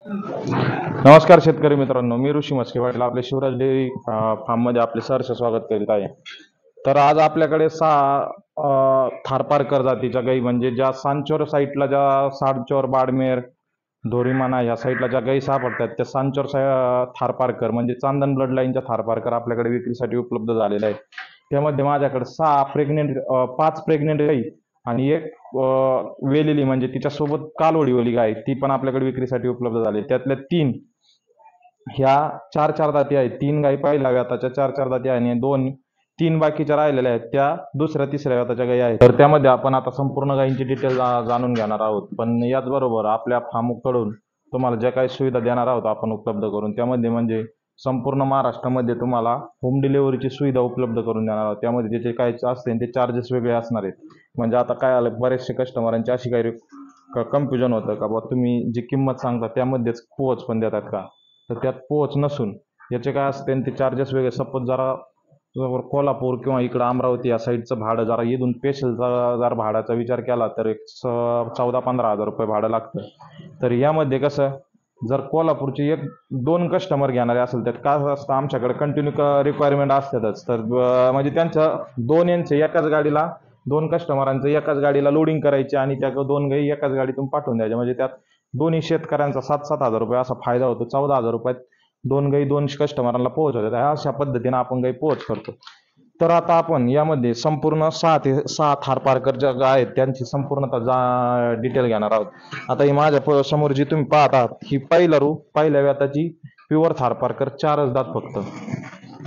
नमस्कार शेतकरी मित्रांनो, मी ऋषी मस्के पाटील आपले शिवराज डेअरी फार्ममध्ये आपले सहर्ष स्वागत करीत आहे. तर आज आपल्याकडे थारपारकर जातीच्या गाई म्हणजे ज्या सांचोर साईडला ज्या सांचोर, बाडमेर, धोरीमाना या साईडला ज्या गाई सापडतात त्या सांचोर थारपारकर म्हणजे चांदण ब्लड लाईनच्या थारपारकर आपल्याकडे विक्रीसाठी उपलब्ध झालेल्या आहेत. त्यामध्ये माझ्याकडे 5 प्रेग्नेंट गाई आणि एक वेलेली म्हणजे तिच्यासोबत कालवडीवाली गाय ती पण आपल्याकडे विक्रीसाठी उपलब्ध झाली. त्यातल्या 3 ह्या 4 दाती आहेत. 3 गाई पहिल्या व्याताच्या 4 दाती आहे आणि 3 बाकीच्या राहिलेल्या आहेत त्या दुसऱ्या तिसऱ्या व्याताच्या गाई आहेत. तर त्यामध्ये आपण आता संपूर्ण गायींची डिटेल जाणून घेणार आहोत. पण याचबरोबर आपल्या फार्मकडून तुम्हाला ज्या काही सुविधा देणार आहोत आपण उपलब्ध करून, त्यामध्ये म्हणजे संपूर्ण महाराष्ट्रामध्ये तुम्हाला होम डिलिव्हरीची सुविधा उपलब्ध करून देणार आहोत. त्यामध्ये त्याचे काय असते ते चार्जेस वेगळे असणार आहेत. म्हणजे आता काय आलं, बरेचसे कस्टमरांची अशी काही कन्फ्युजन होतं का बाबा तुम्ही जी किंमत सांगता त्यामध्येच पोहोच पण देतात का, तर त्यात पोहोच नसून याचे काय असते ते चार्जेस वेगळे. सपोज जरा कोल्हापूर किंवा इकडं अमरावती या साईडचं भाडं जरा इथून स्पेशलचा जर भाड्याचा विचार केला तर एक 14-15 हजार रुपये भाडं लागतं. तर यामध्ये कसं, जर कोल्हापूरचे 1-2 कस्टमर घेणारे असेल तर काय असतं, आमच्याकडे कंटिन्यू रिक्वायरमेंट असतातच. तर म्हणजे त्यांच्या 2 यांचे एकाच गाडीला 2 कस्टमरांचं एकाच गाडीला लोडिंग करायची आणि त्या 2 गाई एकाच गाडीतून पाठवून द्यायच्या. म्हणजे त्यात दोन्ही शेतकऱ्यांचा 7-7 हजार रुपये असा फायदा होतो. 14 हजार रुपयात 2 गाई 2 कस्टमरांना पोहोचवतात. अशा पद्धतीने आपण गाई पोहोच करतो. तर आता आपण यामध्ये संपूर्ण 6 ते 6 थारपारकर ज्या गाय आहेत त्यांची संपूर्णतः डिटेल घेणार आहोत. आता ही माझ्या समोर जी तुम्ही पाहत आहात ही पहिल्या व्याताची प्युअर थारपारकर 4च दात फक्त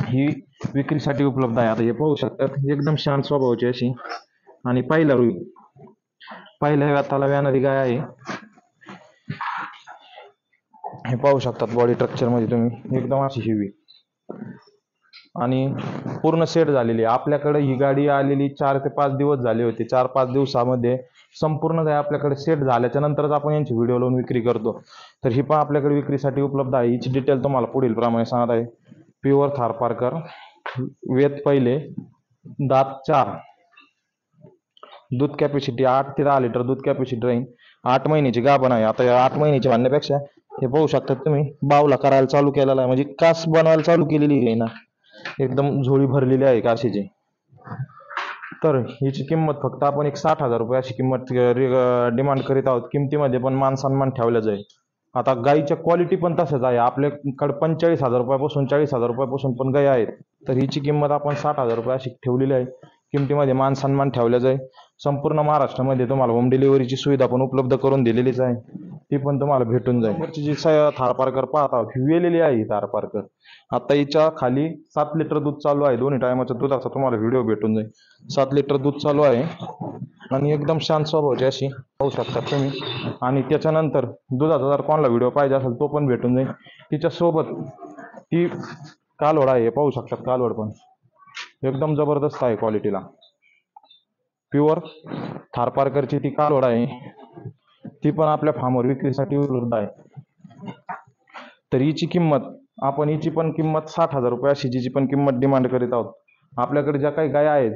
ही विक्रीसाठी उपलब्ध आहे. आता हे पाहू शकतात, एकदम शांत स्वभावाची अशी आणि पहिल्या व्याताला व्याणारी गाय आहे. हे पाहू शकतात बॉडी स्ट्रक्चर मध्ये तुम्ही, एकदम अशी हिवी आणि पूर्ण सेट झालेली आहे. आपल्याकडे ही गाडी आलेली 4 ते 5 दिवस झाले होते. 4-5 दिवसामध्ये संपूर्ण गाय आपल्याकडे सेट झाल्याच्या नंतरच आपण यांची व्हिडिओ लावून विक्री करतो. तर ही पण आपल्याकडे विक्रीसाठी उपलब्ध आहे. हिची डिटेल तुम्हाला पुढील प्रमाणे सांगत आहे. प्युअर थारपारकर, वेत पहिले, दात 4, दूध कॅपॅसिटी 8 ते 10 लिटर दूध कॅपॅसिटी राहील. 8 महिन्याची गाभण आहे. आता या 8 महिन्याची म्हणण्यापेक्षा हे पाहू शकतात तुम्ही, बावला करायला चालू केलेला आहे, म्हणजे कास बनवायला चालू केलेली आहे ना, एकदम झोळी भरलेली आहे काशीची. तर हिची किंमत फक्त आपण एक 60,000 रुपये अशी किंमत डिमांड करीत आहोत. किमतीमध्ये पण मान सन्मान ठेवला जाईल. आता गाईच्या क्वालिटी पण तसंच आहे. आपल्याकडे 45,000 रुपयापासून 40,000 रुपयापासून पण गाई आहेत. तर हिची किंमत आपण 60,000 रुपये अशी ठेवलेली आहे. किमतीमध्ये मान सन्मान ठेवला जाईल. संपूर्ण महाराष्ट्रामध्ये तुम्हाला होम डिलिव्हरीची सुविधा पण उपलब्ध करून दिलेलीच आहे, ती पण तुम्हाला भेटून जाईल. वरची जी थारपारकर पाहत आहोत ही वेलेली आहे. ही थारपारकर आता हिच्या खाली 7 लिटर दूध चालू आहे. दोन्ही टायमाच्या दुधाचा तुम्हाला व्हिडिओ भेटून जाईल. 7 लिटर दूध चालू आहे आणि एकदम शांत स्वभावाची अशी पाहू शकतात तुम्ही. आणि त्याच्यानंतर दुधाचा जर कोणाला व्हिडिओ पाहिजे असेल तो पण भेटून जाईल. तिच्यासोबत ती कालवड आहे, पाहू शकतात. कालवड पण एकदम जबरदस्त आहे क्वालिटीला. प्युअर थारपारकरची ती कालवड आहे, ती पण आपल्या फार्मवर विक्रीसाठी उपलब्ध आहे. तर हिची पण किंमत 60,000 रुपये अशी जिची पण किंमत डिमांड करीत आहोत. आपल्याकडे ज्या काही गाय आहेत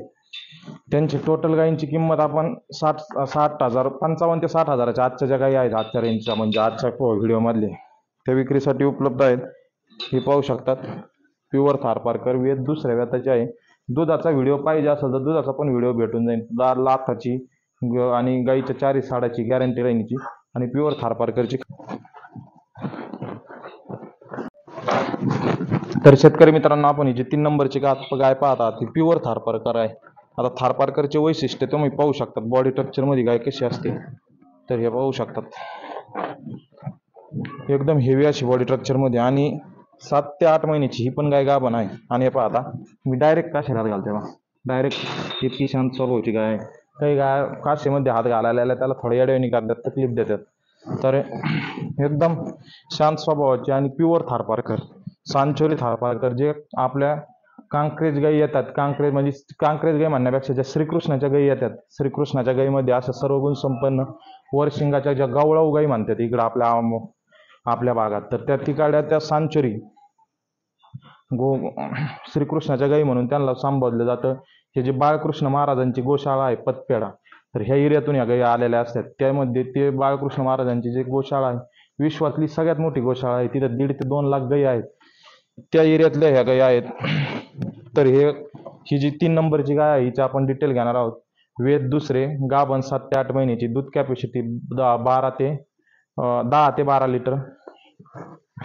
त्यांची टोटल गायींची किंमत आपण 55 ते 60 हजाराच्या आजच्या ज्या गायी आहेत आजच्या रेंजच्या म्हणजे आजच्या व्हिडिओ मधले त्या विक्रीसाठी उपलब्ध आहेत. हे पाहू शकतात. प्युअर थारपारकर वेत दुसऱ्या व्याताची आहे. दुधाचा व्हिडिओ पाहिजे असेल तर दुधाचा पण व्हिडिओ भेटून जाईल. लाथाची आणि गाईच्या 4 साडाची गॅरंटी राहिनीची आणि प्युअर थारपारकरची. तर शेतकरी मित्रांनो, आपण ही जी 3 नंबरची गाय पाहता ती प्युअर थारपारकर आहे. आता थारपारकरचे वैशिष्ट्य तुम्ही पाहू शकतात. बॉडी स्ट्रक्चर मध्ये गाय कशी असते तर हे पाहू शकतात. एकदम हेवी अशी बॉडी स्ट्रक्चर मध्ये आणि 7 ते 8 महिन्याची ही पण गाय गाभण आहे. आणि हे पाहता मी डायरेक्ट काशेला घालते बा, डायरेक्ट इतकी शांत स्वभावाची गाय. काही गाय काशेमध्ये हात घालायला त्याला थोड्या येड्यावानी करतात, तकलीफ देतात. तर एकदम शांत स्वभावाची आणि प्युअर थारपारकर, सांचोरी थारपारकर जे आपल्या कांक्रेज गाई येतात. कांक्रेज गाई म्हणण्यापेक्षा ज्या श्रीकृष्णाच्या गाई येतात, श्रीकृष्णाच्या गाईमध्ये अशा सर्व गुण संपन्न वरशिंगाच्या ज्या गवळाऊ गाई म्हणतात इकडं आपल्या भागात, तर त्या तिकडल्या त्या सांचोरी श्रीकृष्णाच्या गाई म्हणून त्यांना संबोधलं जातं. हे जे बाळकृष्ण महाराजांची गोशाळा आहे पतपेढा, तर ह्या एरियातून या गाई आलेल्या असतात. त्यामध्ये ते बाळकृष्ण महाराजांची जी गोशाळा आहे विश्वातली सगळ्यात मोठी गोशाळा आहे. तिथे 1.5 ते 2 लाख गायी आहेत. त्या एरियातल्या ह्या गायी आहेत. तर ही जी 3 नंबरची गाय आहे हिची आपण डिटेल घेणार आहोत. वेद दुसरे, गाभण 7 ते 8 महिन्याची, दूध कॅपॅसिटी 10 ते 12 लिटर.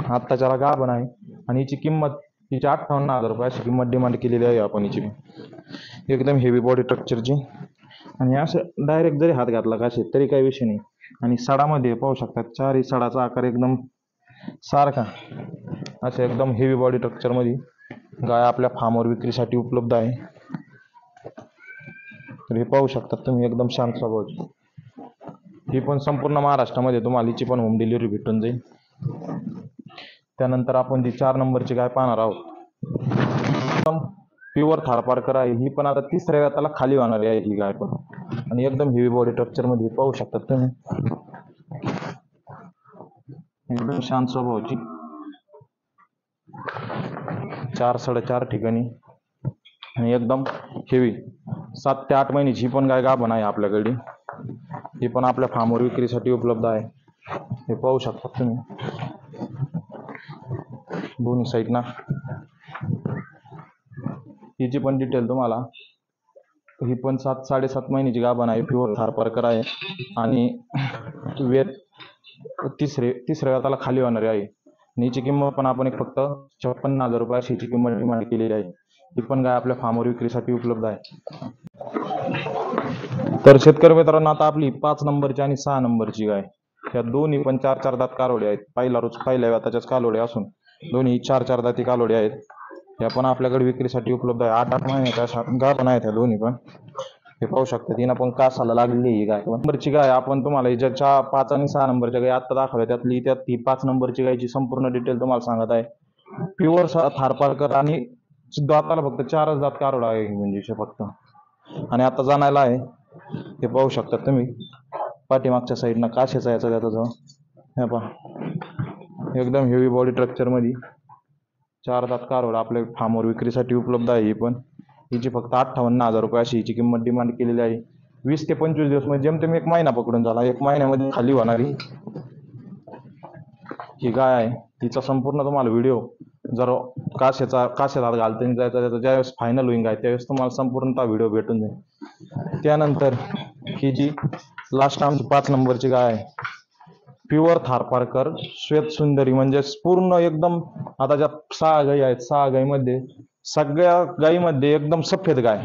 आत्ताच्याला गाभण आहे आणि हिची किंमत 58,000 रुपये अशी किंमत डिमांड केलेली आहे आपण हिची. एकदम हेवी बॉडी स्ट्रक्चरची आणि असं डायरेक्ट जरी हात घातला का तरी काही विषय नाही. आणि सडामध्ये पाहू शकतात, चारही सडाचा आकार एकदम सारखा. असे एकदम हेवी बॉडी स्ट्रक्चर मध्ये गाय आपल्या फार्मवर विक्रीसाठी उपलब्ध आहे. तर हे पाहू शकतात तुम्ही, एकदम शांत स्वभावाची. ही पण संपूर्ण महाराष्ट्रामध्ये तुम्हाला हिची पण होम डिलिव्हरी भेटून जाईल. त्यानंतर आपण ती 4 नंबरची गाय पाहणार आहोत. एकदम प्युअर थारपारकर आहे. ही पण आता 3ऱ्या वेताला खाली होणार आहे ही गाय पण. आणि एकदम हेवी बॉडी स्ट्रक्चर मध्ये पाहू शकतात तुम्ही, एकदम शांत स्वभावाची. 4 सड 4 ठिकाणी आणि एकदम हेवी. 7 ते 8 महिन्याची ही पण गाय गाभण आहे आपल्याकडे. ही पण आपल्या फार्मवर विक्रीसाठी उपलब्ध आहे. हे पाहू शकता तुम्ही दोन्ही साईडना. हिची पण डिटेल तुम्हाला. ही पण 7-7.5 महिन्याची गाभण आहे. प्युअर थारपारकर आहे आणि वेद तिसऱ्या वेताला खाली होणारी आहे. हिची किंमत पण आपण फक्त 56,000 रुपये अशी हिची किंमत डिमांड केलेली आहे. ही पण गाय आपल्या फार्मवर विक्रीसाठी उपलब्ध आहे. तर शेतकरी मित्रांनो, आता आपली 5 नंबरची आणि 6 नंबरची गाय, ह्या दोन्ही पण 4 दात कालोडे आहेत. पहिल्या वेताच्याच कालोडे असून दोन्ही 4 दाती कालोडे आहेत. ह्या पण आपल्याकडे विक्रीसाठी उपलब्ध आहे. 8 महिन्याच्या गाभण आहेत ह्या दोन्ही पण. हे पाहू शकता, तिनं पण कासाला लागलेली ही गाय. नंबरची गाय आपण तुम्हाला ज्याच्या 5 आणि 6 नंबरच्या गाय आता दाखवल्या त्यात ही 5 नंबरची गायची संपूर्ण डिटेल तुम्हाला सांगत आहे. प्युअर थारपारकर आणि दाताला फक्त 4 दात कारोडा आहे म्हणजे फक्त. आणि आता जाणायला आहे. हे पाहू शकता तुम्ही, पाठीमागच्या साईडनं काशेचा याचा त्याचा हे पहा, एकदम हेवी बॉडी स्ट्रक्चर मध्ये 4 दात कारोडा आपल्या फार्मवर विक्रीसाठी उपलब्ध आहे. ही पण हिची फक्त 58,000 रुपये अशी हिची किंमत डिमांड केलेली आहे. 20 ते 25 दिवस म्हणजे जेमतेम 1 महिना पकडून झाला. 1 महिन्यामध्ये खाली होणारी ही गाय आहे. तिचा संपूर्ण तुम्हाला व्हिडिओ जर काशेचा घालता जायचा त्याचा ज्यावेळेस फायनल होईल आहे त्यावेळेस तुम्हाला संपूर्णतः व्हिडिओ भेटून जाईल. त्यानंतर ही जी लास्ट आमची 5 नंबरची गाय आहे, प्युअर थारपारकर श्वेत सुंदरी म्हणजे पूर्ण एकदम. आता ज्या 6 गायी आहेत, 6 गायीमध्ये सगळ्या गायीमध्ये एकदम सफेद गाय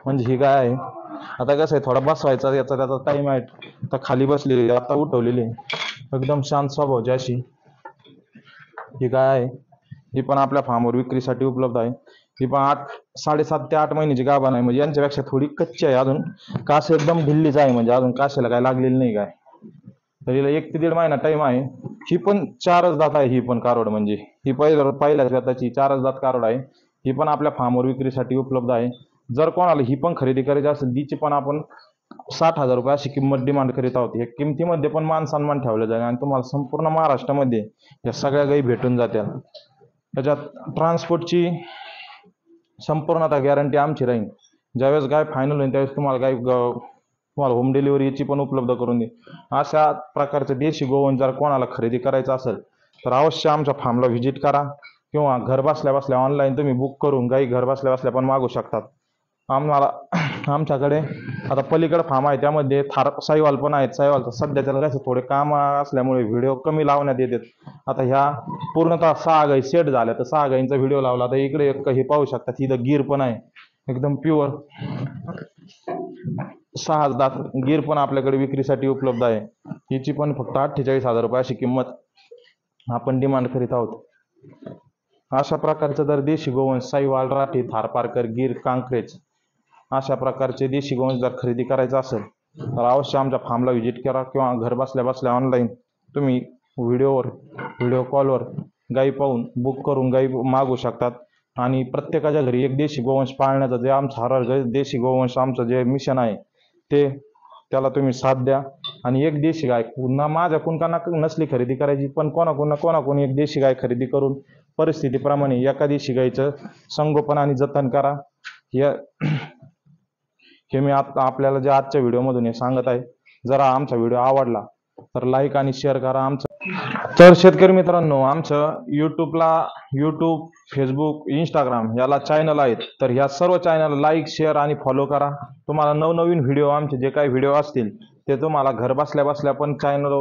म्हणजे ही गाय आहे. आता कसं आहे, थोडा बसवायचा याचा त्याचा टाइम आहे. आता खाली बसलेली, आता उठवलेली, एकदम शांत स्वभावाची अशी ही गाय आहे. ही पण आपल्या फार्मवर विक्रीसाठी उपलब्ध आहे. ही पण 7.5 ते 8 महिन्याची गाभण आहे. म्हणजे यांच्यापेक्षा थोडी कच्ची आहे अजून. कास एकदम ढिल्लीच आहे म्हणजे अजून काशाला काय लागलेली नाही गाय. तर हिला 1 ते 1.5 महिना टाइम आहे. ही पण 4 दात आहे. ही पण कारोड म्हणजे ही पहिल्याच वेताची 4 दात कारोड आहे. ही पण आपल्या फार्मवर विक्रीसाठी उपलब्ध आहे. जर कोणाला ही पण खरेदी करायची असेल, तिची पण आपण 60,000 रुपये अशी किंमत डिमांड करीत आहोत. या किमतीमध्ये पण मान सन्मान ठेवला जाईल आणि तुम्हाला संपूर्ण महाराष्ट्रामध्ये या सगळ्या गायी भेटून जातील. त्याच्यात ट्रान्सपोर्टची संपूर्ण आता गॅरंटी आमची राहील. ज्यावेळेस गाय फायनल होईल त्यावेळेस तुम्हाला होम डिलिव्हरीची पण उपलब्ध करून देईल. अशा प्रकारचे देशी गोवंश जर कोणाला खरेदी करायचं असेल तर अवश्य आमच्या फार्मला व्हिजिट करा किंवा घर बसल्या बसल्या ऑनलाईन तुम्ही बुक करून गायी घर बसल्या बसल्या पण मागू शकतात. आमच्याकडे आता पलीकडे फार्म आहे त्यामध्ये साईवाल पण आहेत. साईवालचं सध्या त्याला कसं थोडे काम असल्यामुळे व्हिडिओ कमी लावण्यात येतात. आता ह्या पूर्णतः 6 गायी सेट झाल्या तर 6 गायींचा व्हिडिओ लावला. तर इकडे हे पाहू शकता, इथं गिर पण आहे एकदम प्युअर 6 दात गिर पण आपल्याकडे विक्रीसाठी उपलब्ध आहे. हिची पण फक्त 48,000 रुपये अशी किंमत आपण डिमांड करीत आहोत. अशा प्रकारचं जर देशी गोवंश साईवाल, राठी, थारपारकर, गिर, कांक्रेज अशा प्रकारचे देशी गोवंश जर खरेदी करायचं असेल तर अवश्य आमच्या फार्मला व्हिजिट करा किंवा घर बसल्या बसल्या ऑनलाईन तुम्ही व्हिडिओ कॉलवर गायी पाहून बुक करून गायी मागू शकतात. आणि प्रत्येकाच्या घरी एक देशी गोवंश पाळण्याचं जे आमचं हर देशी गोवंश आमचं जे मिशन आहे त्याला तुम्ही साथ द्या. आणि एक देशी गाय पुन्हा माझ्या कुणकांना नसली खरेदी करायची पण कोणाकोणी एक देशी गाय खरेदी करून परिस्थितीप्रमाणे एका देशी गायचं संगोपन आणि जतन करा. हे मी आता आपल्याला जे आजच्या व्हिडिओमधून हे सांगत आहे. जरा आमचा व्हिडिओ आवडला तर लाईक आणि शेअर करा. तर शेतकरी मित्रांनो, आमचं यूट्यूब, फेसबुक, इंस्टाग्राम याला चॅनल आहेत. तर ह्या सर्व चॅनल लाईक, शेअर आणि फॉलो करा. तुम्हाला नवनवीन व्हिडिओ, आमचे जे काही व्हिडिओ असतील ते तुम्हाला घर बसल्या बसल्या पण चॅनल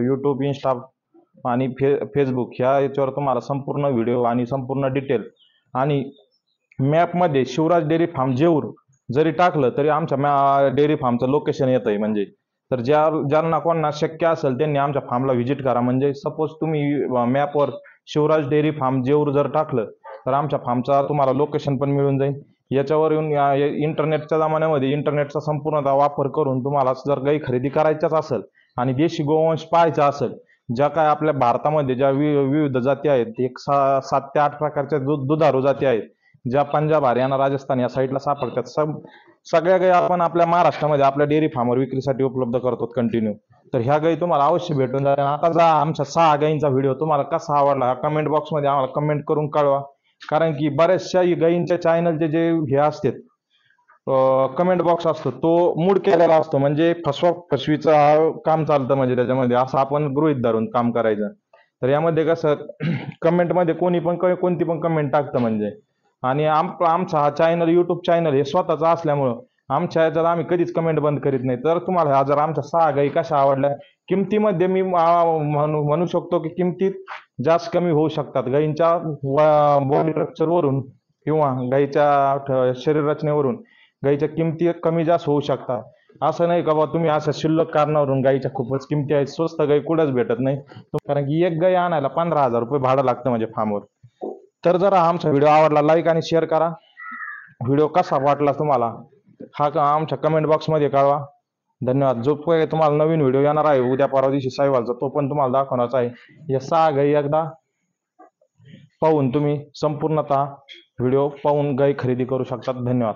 यूट्यूब, इंस्टा आणि फेसबुक ह्या याच्यावर तुम्हाला संपूर्ण व्हिडिओ आणि संपूर्ण डिटेल आणि मॅपमध्ये शिवराज डेअरी फार्म जेऊर जरी टाकलं तरी आमच्या डेअरी फार्मचं लोकेशन येतंय. म्हणजे तर ज्यांना कोणाला शक्य असेल त्यांनी आमच्या फार्मला व्हिजिट करा. म्हणजे सपोज तुम्ही मॅपवर शिवराज डेअरी फार्म जेऊर जर टाकलं तर आमच्या फार्मचा तुम्हाला लोकेशन पण मिळून जाईल. याच्यावर येऊन इंटरनेटच्या जमान्यामध्ये इंटरनेटचा संपूर्णतः वापर करून तुम्हाला जर गाई खरेदी करायच्याच असेल आणि देशी गोवंश पाहायचा असेल, ज्या काय आपल्या भारतामध्ये ज्या विविध जाती आहेत, एक 7 ते 8 प्रकारच्या दुधारू जाती आहेत, ज्या पंजाब, हरियाणा, राजस्थान या साईडला सापडतात. सगळ्या गाई आपण आपल्या महाराष्ट्रामध्ये आपल्या डेअरी फार्मवर विक्रीसाठी उपलब्ध करतो कंटिन्यू. तर ह्या गाई तुम्हाला अवश्य भेटून जाईल. आता जा आमच्या 6 गायींचा व्हिडिओ तुम्हाला कसा आवडला कमेंट बॉक्समध्ये आम्हाला कमेंट करून कळवा. कारण की बऱ्याचशा गायींच्या चॅनलचे जे हे असतात कमेंट बॉक्स असतो तो मूड केलेला असतो. म्हणजे फसवीचं काम चालतं म्हणजे त्याच्यामध्ये असं आपण गृहीत धरून काम करायचं. तर यामध्ये कसं कमेंटमध्ये कोणती पण कमेंट टाकतं म्हणजे. आणि आमचा हा चॅनल यूट्यूब चॅनल हे स्वतःचा असल्यामुळं आमच्या याच्यात आम्ही कधीच कमेंट बंद करीत नाही. तर तुम्हाला जर आमच्या 6 गायी कशा आवडल्या, किमतीमध्ये मी म्हणू शकतो की किमतीत जास्त कमी होऊ शकतात. गायींच्या बॉडी स्ट्रक्चरवरून किंवा गायीच्या शरीर रचनेवरून गायीच्या किमती कमी जास्त होऊ शकतात. असं नाही का बाबा तुम्ही असं शिल्लक कारणावरून गायीच्या खूपच किमती आहेत, स्वस्त गाई कुठंच भेटत नाही. कारण की एक गाई आणायला 15,000 रुपये भाडं लागतं म्हणजे फार्मवर. तर जरा आमचा व्हिडिओ आवडला लाईक आणि शेअर करा. व्हिडिओ कसा वाटला तुम्हाला हा आमच्या कमेंट बॉक्समध्ये कळवा. धन्यवाद. जो काही तुम्हाला नवीन व्हिडिओ येणार आहे उद्या परवा दिवशी सायवालचा, तो पण तुम्हाला दाखवण्याचा आहे. या 6 गाई एकदा पाहून तुम्ही संपूर्णतः व्हिडिओ पाहून गाई खरेदी करू शकतात. धन्यवाद.